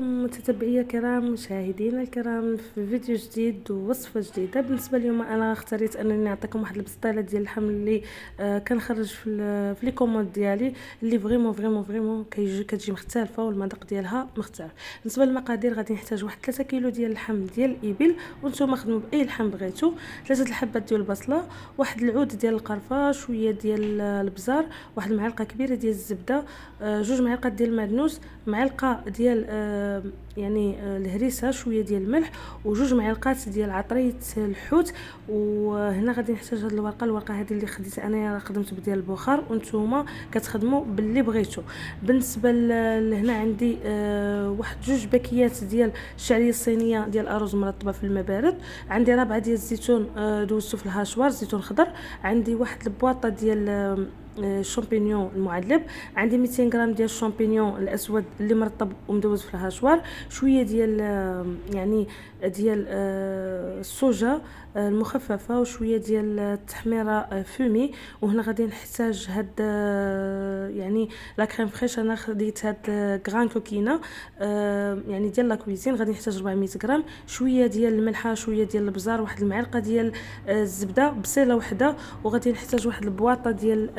بكم متتبعي الكرام، مشاهدينا الكرام، في فيديو جديد ووصفه جديده. بالنسبه اليوم انا اختاريت انني نعطيكم واحد البسطيله ديال اللحم اللي كنخرج في لي كوموند ديالي، اللي فريمون كتجي مختلفه والمذاق ديالها مختلف. بالنسبه للمقادير غادي نحتاج واحد 3 كيلو ديال اللحم ديال الابل، وانتم خدموا باي لحم بغيتو، 3 الحبات ديال البصله، واحد العود ديال القرفه، شويه ديال البزار، واحد المعلقه كبيره ديال الزبده، 2 معالق ديال المعدنوس، معلقه ديال الهريسه، شويه ديال الملح، وجوج معلقات ديال عطريه الحوت. وهنا غادي نحتاج هذه الورقه هذه اللي خديت انا، خدمت بديال البخار، وانتم كتخدموا باللي بغيتو. بالنسبه لهنا عندي واحد 2 باكيات ديال الشعريه الصينيه ديال الارز مرطبه في الماء بارد، عندي 4 ديال الزيتون دوزتو في الهاشوار، زيتون خضر، عندي واحد البواطه ديال الشامبينيون المعلب، عندي 200 غرام ديال الشامبينيون الاسود اللي مرطب ومدوز في الهاشوار، شويه ديال ديال الصوجا المخففه، وشويه ديال التحميره فومي. وهنا غادي نحتاج هاد لا كريم فريش، انا خديت هاد غران كوكينا ديال لا كويزين، غادي نحتاج 400 غرام، شويه ديال الملحه، شويه ديال البزار، واحد المعلقه ديال الزبده، بصيله وحده، وغادي نحتاج واحد البواطه ديال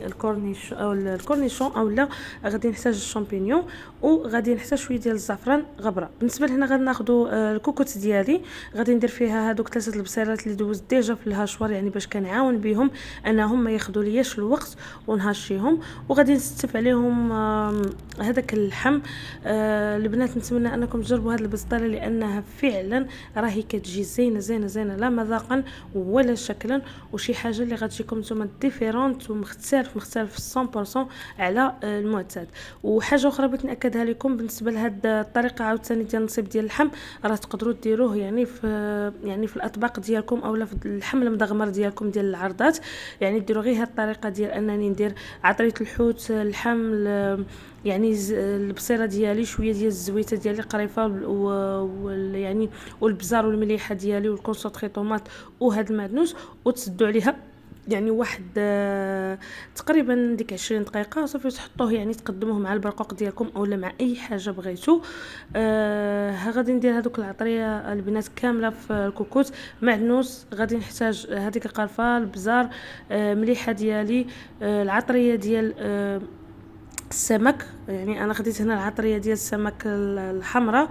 الكورنيش او الكورنيشون، اولا غادي نحتاج الشامبينيون، وغادي نحتاج شويه ديال الزعفران غبره. بالنسبه لهنا غناخذوا الكوكوت ديالي، غادي ندير فيها هذوك 3 البصيلات اللي دوزت ديجا في الهاشوار، باش كنعاون بهم انهم ما ياخذوا لياش الوقت ونهشيهم. وغادي نستف عليهم هذاك اللحم. البنات نتمنى انكم تجربوا هذه البسطيله، لانها فعلا راهي كتجي زينه لا مذاقا ولا شكلا، وشي حاجه اللي غتجيكم نتوما ديفيرونت ومختلف 100% على المعتاد. وحاجه اخرى بغيت ناكدها لكم، بالنسبه لهاد الطريقه عاوتاني ديال النصيب ديال اللحم، راه تقدروا ديروه في الاطباق ديالكم، اولا في اللحم المدغمر ديالكم ديال العرضات. ديروا غير هاد الطريقه ديال انني ندير عطريه الحوت، اللحم، البصيره ديالي، شويه ديال الزويته ديالي قريفه، والبزار والمليحه ديالي والكونسونطري طوماط وهاد المعدنوس، وتسدوا عليها واحد تقريبا ديك 20 دقيقه صافي، تحطوه تقدموه مع البرقوق ديالكم اولا مع اي حاجه بغيتو. غادي ندير هذوك العطريه البنات كامله في الكوكوت. معدنوس غادي نحتاج هذيك القرفه، البزار، مليحه ديالي، العطريه ديال السمك، انا خديت هنا العطريه ديال السمك الحمراء.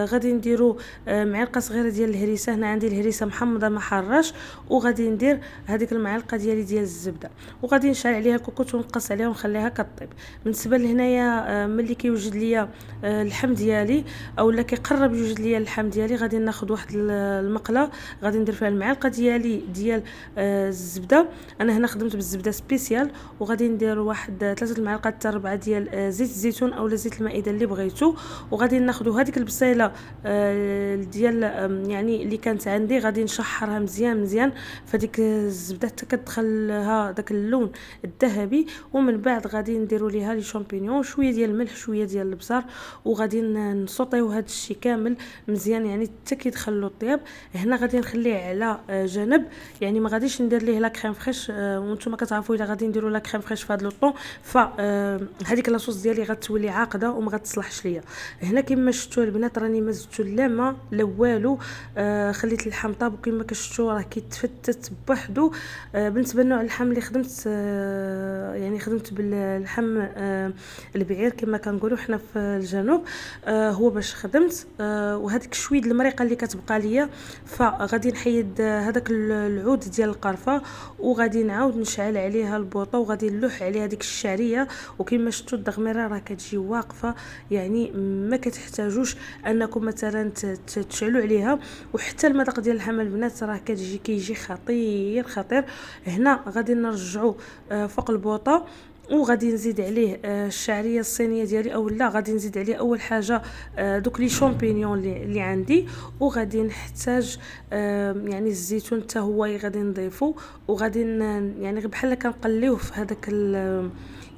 غادي نديرو معلقه صغيره ديال الهريسه، هنا عندي الهريسه محمضه ما حراش، وغادي ندير هذيك المعلقه ديال الزبده، وغادي نشعل عليها الكوكوت ونقص عليها ونخليها كطيب. بالنسبه لهنايا ملي كيوجد ليا اللحم ديالي اولا كيقرب يوجد ليا اللحم ديالي، غادي ناخذ واحد المقله، غادي ندير فيها المعلقه ديالي ديال الزبده، انا هنا خدمت بالزبده سبيسيال، وغادي ندير واحد 3 المعالق حتى 4 ديال زيت الزيتون اولا زيت المائده اللي بغيتو. وغادي ناخذوا هذيك البصيله ديال اللي كانت عندي، غادي نشحرها مزيان فديك الزبده حتى كتدخلها داك اللون الذهبي، ومن بعد غادي نديروا ليها لي شامبينيون، شويه ديال الملح، شويه ديال البصر، وغادي نسوطيو هذا الشيء كامل مزيان حتى كيدخل له الطياب. هنا غادي نخليه على جنب، ما غاديش ندير ليه لا كريم فريش، وانتم كتعرفوا الا غادي نديروا لا كريم فريش في هذا لو هذيك لاصوص ديالي غتولي عاقده وما غتصلحش ليا. هنا كما شفتوا البنات راني ما زدتو لا ما لا والو، خليت اللحم طاب، وكما كشفتوا راه كيتفتت بوحدو. بالنسبه لنوع اللحم اللي خدمت، خدمت باللحم البعير كما كنقولوا حنا في الجنوب، هو باش خدمت. وهذيك شويه المريقه اللي كتبقى ليا، فغادي نحيد هذاك العود ديال القرفه، وغادي نعاود نشعل عليها البوطه، وغادي نلوح عليها ديك الشعريه، وكما شفتوا الدغميره راه كتجي واقفه، ما كتحتاجوش انكم مثلا تشعلوا عليها. وحتى المذاق ديال اللحم البنات راه كيجي خطير. هنا غادي نرجعوا فوق البوطه، وغادي نزيد عليه الشعريه الصينيه ديالي، او لا غادي نزيد عليه اول حاجه دوك لي شامبينيون اللي عندي، وغادي نحتاج الزيتون حتى هو غادي نضيفه، وغادي غير بحال كنقليوه في هذاك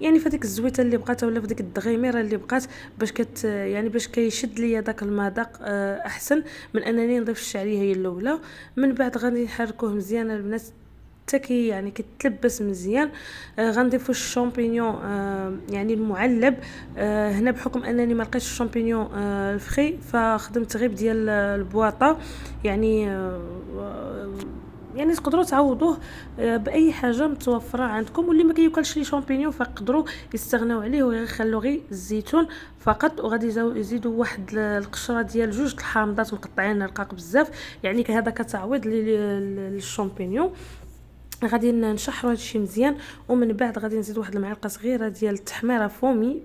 في ديك الزويته اللي بقات، ولا في ديك الدغيميره اللي بقات، باش باش كيشد ليا داك المذاق احسن من انني نضيف الشعريه هي الاولى. من بعد غادي نحركوه مزيان البنات حتى كي يعني كتلبس مزيان. غنضيفوا الشامبينيون يعني المعلب. هنا بحكم انني ما لقيتش الشامبينيون الفخي فخدمت غير ديال البواطه يعني. يعني تقدروا تعوضوه باي حاجه متوفره عندكم، واللي ما كياكلش لي شامبينيون فيقدروا يستغناو عليه ويخلوا غير الزيتون فقط. وغادي يزيدوا واحد القشره ديال جوج الحامضات مقطعين رقاق بزاف، يعني هذا كتعويض للشامبينيون. غادي نشحروا هادشي مزيان، ومن بعد غادي نزيد واحد المعلقه صغيره ديال التحميره فومي.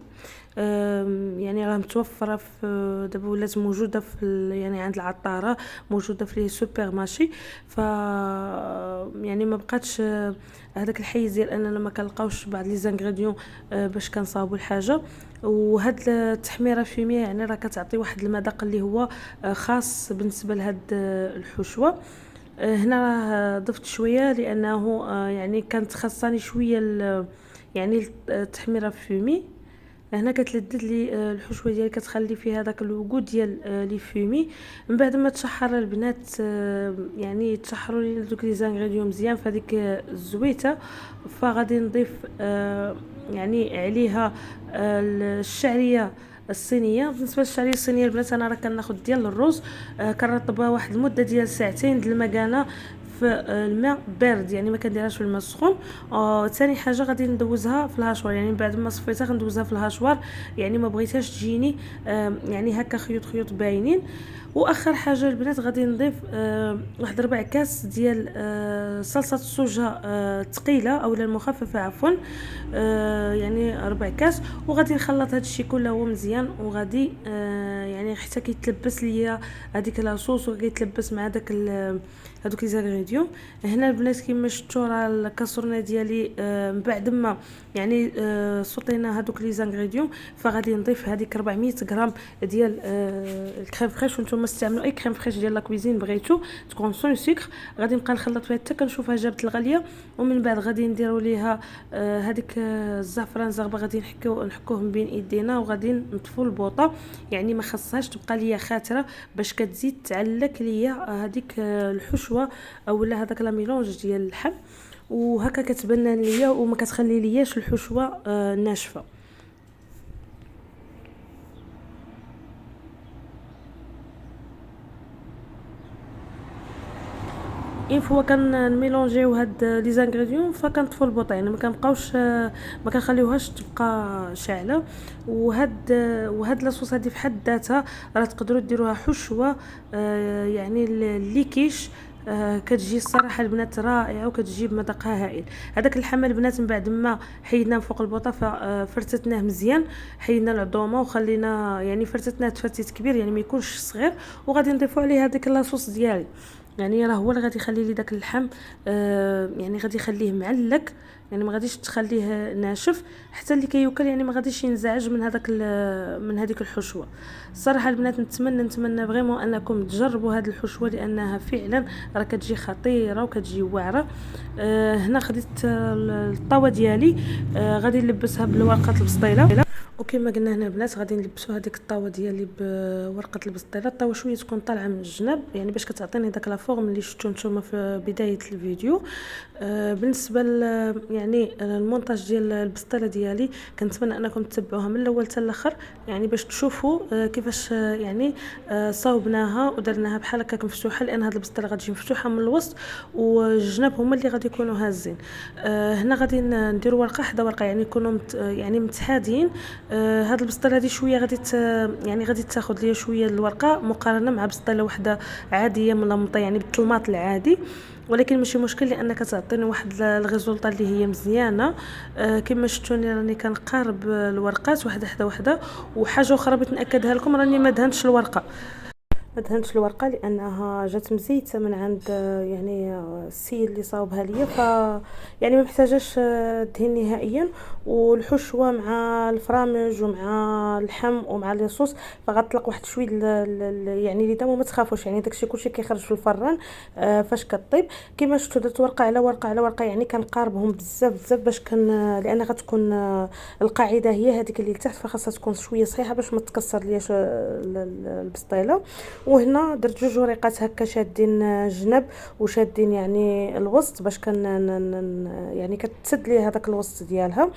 يعني راه متوفره في دابا ولات موجوده في يعني عند العطاره، موجوده في لي سوبر مارشي. ف يعني ما بقاتش هذاك الحيز ديال اننا ما كنلقاوش بعض لي زانغريديون باش كنصاوبوا الحاجه. وهاد التحميره فيميه يعني راه كتعطي واحد المذاق اللي هو خاص بالنسبه لهاد الحشوه. هنا راه ضفت شويه لانه يعني كانت خاصاني شويه يعني التحميره فيمي. هنا كتلذذ لي الحشوه ديالي، كتخلي فيها داك الوجود ديال لي فيمي. من بعد ما تشحر البنات يعني تشحروا لي دوك لي زانغريديون مزيان في هذيك الزويته. فغادي نضيف يعني عليها الشعريه الصينيه. بالنسبه للشعريه الصينيه البنات انا راه كناخذ ديال الرز كنرطبها واحد المده ديال ساعتين د المكانه في الماء بارد، يعني ما كنديرهاش في الماء السخون. ثاني حاجه غادي ندوزها في الهاشوار، يعني بعد ما صفيتها غندوزها في الهاشوار، يعني ما بغيتهاش تجيني يعني هكا خيوط خيوط باينين. واخر حاجه البنات غادي نضيف واحد 4 كاس ديال صلصه الصوجه ثقيله اولا المخففه عفوا. يعني 4 كاس. وغادي نخلط هذا الشيء كله مزيان، وغادي يعني حتى كيتلبس ليا هذيك لاصوص وكيتلبس مع داك هذوك لي زانغريديون. هنا البنات كيما شفتوا راه الكاسرونه ديالي من بعد ما يعني صوتينا هذوك لي زانغريديون فغادي نضيف هذيك 400 غرام ديال الكريم فريش. وانتم استعملوا اي كريم فريش ديال لا كويزين بغيتو تكون سون سكر. غادي نبقى نخلط فيها حتى كنشوفها جابت الغاليه، ومن بعد غادي نديروا ليها هذيك الزعفران زغبه غادي نحكوه من بين ايدينا، وغادي نطفوا البوطه، يعني ما خصهاش تبقى ليا خاتره باش كتزيد تعلك ليا هذيك الحشوه اولا هذاك لا ميلونج ديال اللحم. وهكا كتبان ليا وما كتخلي لياش الحشوه ناشفه. اين فوا كنميلونجيو هاد لي زانغريديون فكنطفوا البوطه، يعني ما كنبقاوش ما كنخليوهاش تبقى شاعله. وهاد لاصوص هادي في حد ذاتها راه تقدروا ديروها حشوه يعني الليكيش. كتجي الصراحه البنات رائعه وكتجيب مذاقها هائل. هذاك اللحم البنات من بعد ما حيدناه فوق البوطه ففرتتناه مزيان، حيدنا العظومه وخلينا يعني فرتتناه تفتيت كبير يعني ما يكونش صغير. وغادي نضيفوا عليه هذيك لاصوص ديالي، يعني راه هو اللي غادي يخلي لي داك اللحم يعني غادي يخليه معلك، يعني ما غاديش تخليه ناشف حتى اللي كيوكل يعني ما غاديش ينزعج من هذاك من هذيك الحشوه. الصراحه البنات نتمنى فريمون انكم تجربوا هذه الحشوه لانها فعلا راه كتجي خطيره وكتجي واعره. هنا خديت الطاوه ديالي غادي نلبسها بالورقه البسطيله. وكما قلنا هنا البنات غادي نلبسوا هذيك الطاوه ديالي بورقه البسطيله. الطاوه شويه تكون طالعه من الجناب يعني باش كتعطيني داك لا فورم اللي شفتوا نتوما في بدايه الفيديو. بالنسبه يعني المونتاج ديال البسطيله ديالي كنتمنى انكم تتبعوها من الاول حتى الاخر، يعني باش تشوفوا كيفاش يعني صاوبناها ودرناها بحال هكاك مفتوحه، لان هاد البسطيله غتجي مفتوحه من الوسط والجناب هما اللي غادي يكونوا هازين. هنا غادي نديروا ورقه حدا ورقه يعني يكونوا يعني متحادين. هاد البسطيله هذه شويه غادي يعني غادي تاخذ ليا شويه الورقه مقارنه مع بسطيله وحده عاديه ملمطه يعني بالطلماط العادي، ولكن ماشي مشكل لان كتعطيني واحد الريزولطه اللي هي مزيانه. كما شفتوني راني كنقارب الورقات وحده حدا وحده. وحاجه اخرى بغيت ناكدها لكم راني ما دهنتش الورقه، ما دهنتش الورقه لانها جات مزيته من عند يعني السيد اللي صاوبها ليا، ف يعني ما محتاجاش دهن نهائيا. والحشوه مع الفرامج ومع اللحم ومع الصوص فغطلق واحد شويه يعني لدم وما تخافوش، يعني داكشي كلشي كيخرج في الفران فاش كطيب. كما شفتوا درت ورقه على ورقه على ورقه، يعني كنقاربهم بزاف بزاف باش لان غتكون القاعده هي هذيك اللي لتحت فخاصها تكون شويه صحيحه باش ما تكسر لياش البسطيله. وهنا درت جوج وريقات هكا شادين الجنب وشادين يعني الوسط باش يعني كتسد لي هذاك الوسط ديالها.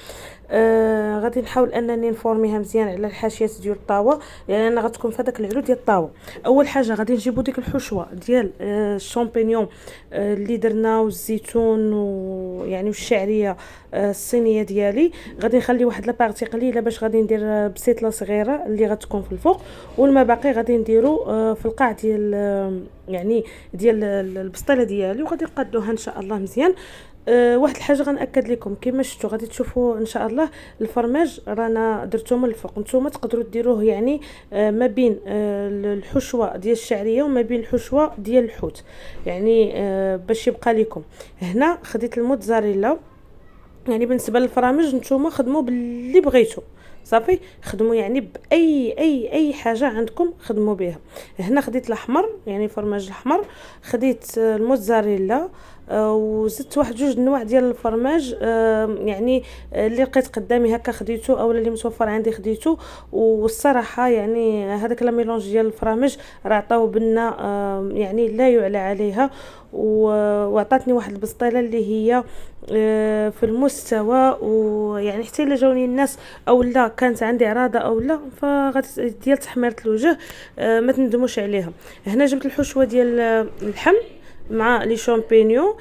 غادي نحاول انني نفورميها مزيان على الحاشيه ديال الطاوه، يعني انا غتكون في هذاك العلو ديال الطاوه. اول حاجه غادي نجيبو ديك الحشوه ديال الشامبينيون اللي درنا والزيتون ويعني والشعريه الصينيه ديالي. غادي نخلي واحد لابارتي قليله باش غادي ندير بسيطله صغيره اللي غتكون في الفوق، والما باقي غادي نديرو في القاع ديال يعني ديال البسطيله ديالي، وغادي نقادوها ان شاء الله مزيان. واحد الحاجه غنأكد لكم كما شفتوا غادي تشوفوا ان شاء الله الفرماج رانا درتو من الفوق. نتوما تقدروا ديروه يعني ما بين الحشوه ديال الشعريه وما بين الحشوه ديال الحوت، يعني باش يبقى لكم. هنا خديت الموتزاريلا، يعني بالنسبه للفرامج نتوما خدموا باللي بغيتو صافي، خدموا يعني باي حاجه عندكم خدموا بها. هنا خديت الاحمر يعني فرماج الاحمر، خديت الموتزاريلا، وزدت واحد جوج انواع ديال الفرماج يعني اللي لقيت قدامي هكا خديته اولا اللي متوفر عندي خديته. والصراحه يعني هذاك لا ميلونج ديال الفرامج راه عطاو بنا يعني لا يعلى عليها، وعطاتني واحد البسطيله اللي هي في المستوى. ويعني حتى الا جاوني الناس او لا كانت عندي عراضه او لا فغادي ديال تحميره الوجه ما تندموش عليها. هنا جبت الحشوه ديال اللحم مع لي شامبينيون،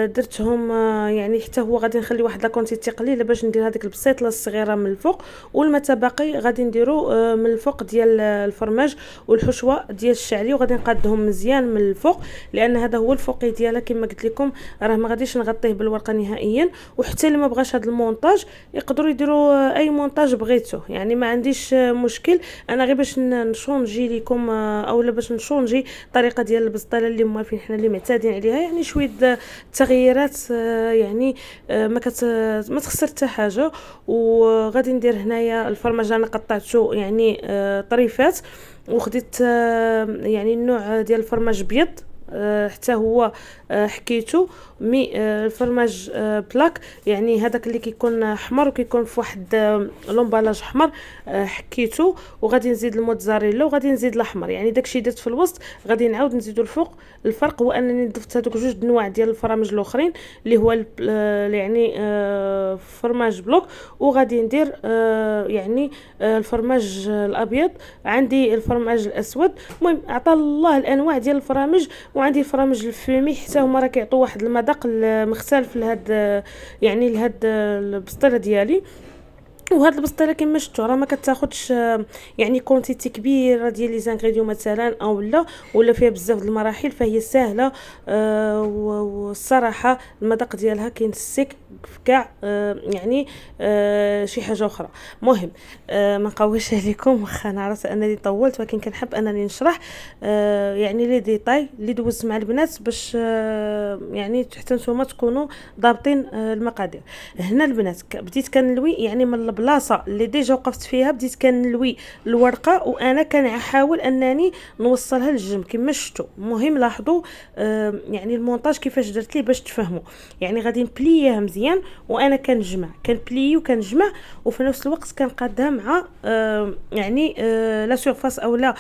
درتهم يعني حتى هو غادي نخلي واحد لا كونتيتي قليله باش ندير هذيك البسيطله الصغيره من الفوق، والمتبقي غادي نديرو من الفوق ديال الفرماج والحشوه ديال الشعري، وغادي نقادهم مزيان من الفوق لان هذا هو الفوقي ديالها كما قلت لكم. راه ما غاديش نغطيه بالورقه نهائيا، وحتى اللي ما بغاش هذا المونتاج يقدروا يديروا اي مونتاج بغيتو، يعني ما عنديش مشكل. انا غير باش نشونجي لكم اولا باش نشونجي الطريقه ديال البسطيله اللي موالفين حنا اللي معتادين عليها، يعني شويه تغييرات يعني ما تخسر حتى حاجه. وغادي ندير هنايا الفرماج انا قطعته يعني طريفات، وخديت يعني النوع ديال الفرماج بيض حتى هو حكيته مي الفرماج بلاك يعني هذاك اللي كيكون احمر وكيكون في واحد لومبالاج احمر حكيته. وغادي نزيد الموتزاريلا وغادي نزيد الاحمر، يعني داكشي درت في الوسط غادي نعاود نزيدو الفوق. الفرق هو انني ضفت هذوك جوج انواع ديال الفرامج الاخرين اللي هو يعني فرماج بلوك، وغادي ندير يعني الفرماج الابيض. عندي الفرماج الاسود. المهم عطا الله الانواع ديال الفرامج، وعندي الفرامج الفومي حتى هما راه كيعطيو واحد المذاق مختلف لهاد يعني لهاد البسطيله ديالي. وهاد البسطيله كما شفتوا راه ما كتاخذش يعني كونتيتي كبيره ديال لي زانغريديون مثلا او لا ولا فيها بزاف د المراحل، فهي سهله والصراحه المذاق ديالها كينسيك في كاع يعني شي حاجه اخرى. المهم ما نقويش عليكم واخا نعرف انني طولت، ولكن كنحب انني نشرح يعني لي ديتاي اللي دوزت مع البنات باش يعني حتى نتوما تكونوا ضابطين المقادير. هنا البنات بديت كنلوي يعني من البلاصه اللي ديجا وقفت فيها، بديت كنلوي الورقه وانا كنحاول انني نوصلها للجنب كما شفتوا. المهم لاحظوا يعني المونتاج كيفاش درت ليه باش تفهموا. يعني غادي نبليها مزيان وانا كنجمع كنبلي وكنجمع، وفي نفس الوقت كنقادها مع يعني لا سيرفاس اولا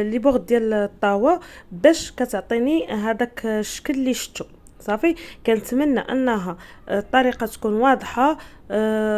لي بورد ديال الطاوه باش كتعطيني هذاك الشكل اللي شفتوا. صافي كنتمنى انها الطريقه تكون واضحه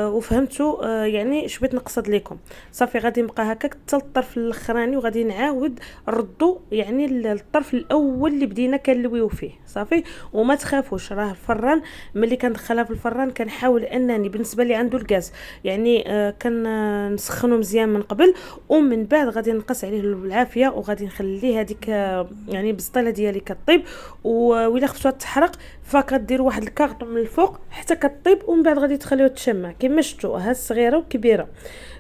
وفهمتوا يعني اش بغيت نقصد لكم. صافي غادي نبقى هكاك حتى الطرف الاخراني وغادي نعاود نردوا يعني الطرف الاول اللي بدينا كنلويو فيه. صافي وما تخافوش راه الفران ملي كندخلها في الفران كنحاول انني بالنسبه لي عنده الغاز يعني كنسخنه مزيان من قبل، ومن بعد غادي نقص عليه بالعافيه وغادي نخليه هذيك يعني البسطيله ديالي كطيب. وإلا خفتوها تحرق فكديروا واحد الكارطون من الفوق حتى كطيب، ومن بعد غادي تخليوها تشمع كما شفتوا ها صغيره وكبيره.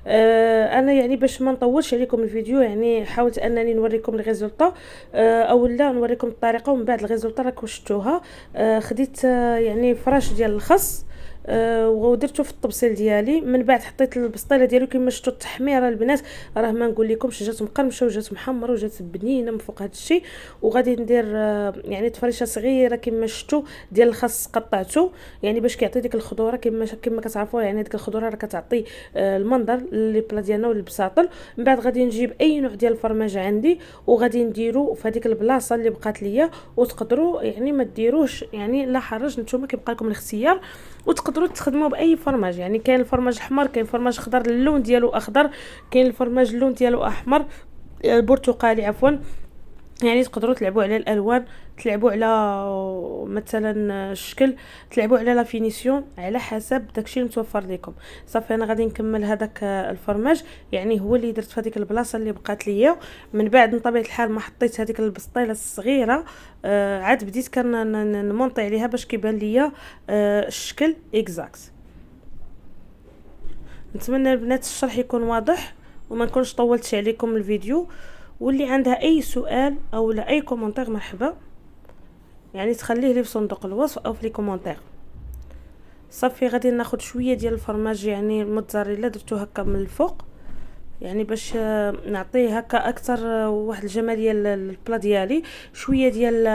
انا يعني باش ما نطولش عليكم الفيديو يعني حاولت انني نوريكم الريزولطا او لا نوريكم الطريقه، ومن بعد الريزولطا راكم شفتوها. خديت يعني فراش ديال الخس ودرتو في الطبسيل ديالي. من بعد حطيت البسطيله ديالو كما شفتوا التحميره البنات راه ما نقول لكمش جات مقرمشه وجات محمره وجات بنينه من فوق هذا الشيء. وغادي ندير يعني تفريشه صغيره كما شفتوا ديال الخس قطعته يعني باش كيعطي ديك الخضوره كما كتعرفوا يعني ديك الخضوره راه كتعطي المنظر لي بلا ديالنا والبساطل. من بعد غادي نجيب اي نوع ديال الفرماج عندي وغادي نديرو في هذيك البلاصه اللي بقات ليا. وتقدروا يعني ما ديروش يعني لا حرج نتوما كيبقى لكم الاختيار وتقدروا تخدموا باي فرماج. يعني كاين الفرماج احمر كاين فرماج خضر اللون ديالو اخضر كاين الفرماج اللون ديالو احمر برتقالي عفوا. يعني تقدروا تلعبوا على الالوان تلعبوا على مثلا الشكل تلعبوا على لا فينيسيون على حسب داكشي المتوفر لكم. صافي انا غادي نكمل هذاك الفرماج يعني هو اللي درت في هذيك البلاصه اللي بقات ليا. من بعد بطبيعه الحال ما حطيت هذيك البسطيله الصغيره عاد بديت كنمونطي عليها باش كيبان ليا الشكل اكزاكت. نتمنى البنات الشرح يكون واضح وما نكونش طولتش عليكم الفيديو. واللي عندها اي سؤال او لا اي كومنتير مرحبا يعني تخليه لي في صندوق الوصف او في لي كومنتير. صافي غادي ناخذ شويه ديال الفرماج يعني الموتزاريلا درتو هكا من الفوق يعني باش نعطيه هكا اكثر واحد الجماليه للبلا ديالي. شويه ديال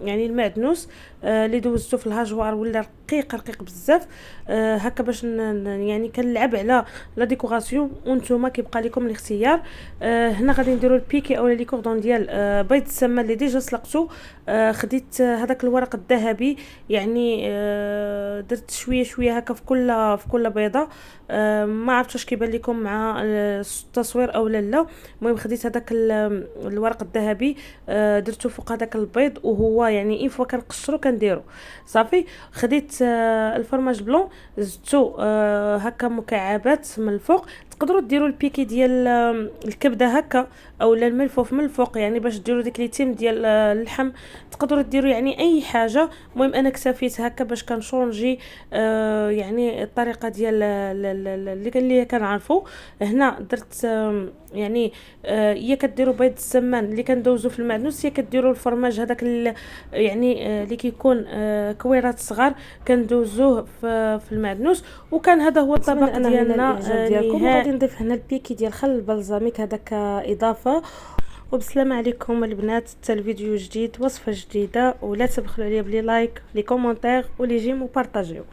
يعني المعدنوس اللي دوزته في الهاجوار ولا رقيق بزاف هكا باش يعني كنلعب على لا ديكوراسيون وانتم كيبقى لكم الاختيار. هنا غادي نديروا البيكي اولا لي كوردون ديال بيض السمان اللي ديجا سلقته. خديت هذاك الورق الذهبي يعني درت شويه هكا في كل بيضه. ما عرفتش واش كيبان لكم مع التصوير او لا. المهم خديت هذاك الورق الذهبي درته فوق هذاك البيض وهو يعني فوا كنقشرو كنديرو. صافي خديت الفرماج بلون زدتو هكا مكعبات من الفوق. تقدروا ديروا البيكي ديال الكبده هكا اولا الملفوف من الفوق يعني باش ديروا ديك ليتيم ديال اللحم. تقدروا ديروا يعني اي حاجه. المهم انا اكتفيت هكا باش كنشونجي يعني الطريقه ديال اللي كنعرفوا. هنا درت يعني يا كديروا بيض السمان اللي كندوزو في المعدنوس يا كديروا الفرماج هذاك يعني اللي كيكون كويرات صغار كندوزوه في المعدنوس. وكان هذا هو الطبق ديالنا ديالكم. غادي نضيف هنا البيكي ديال خل البلزميك هذاك اضافه. وبسلامة عليكم البنات حتى الفيديو جديد وصفه جديده ولا تبخلوا عليا بلي لايك لي كومونتير ولي جيم وبارطاجيو.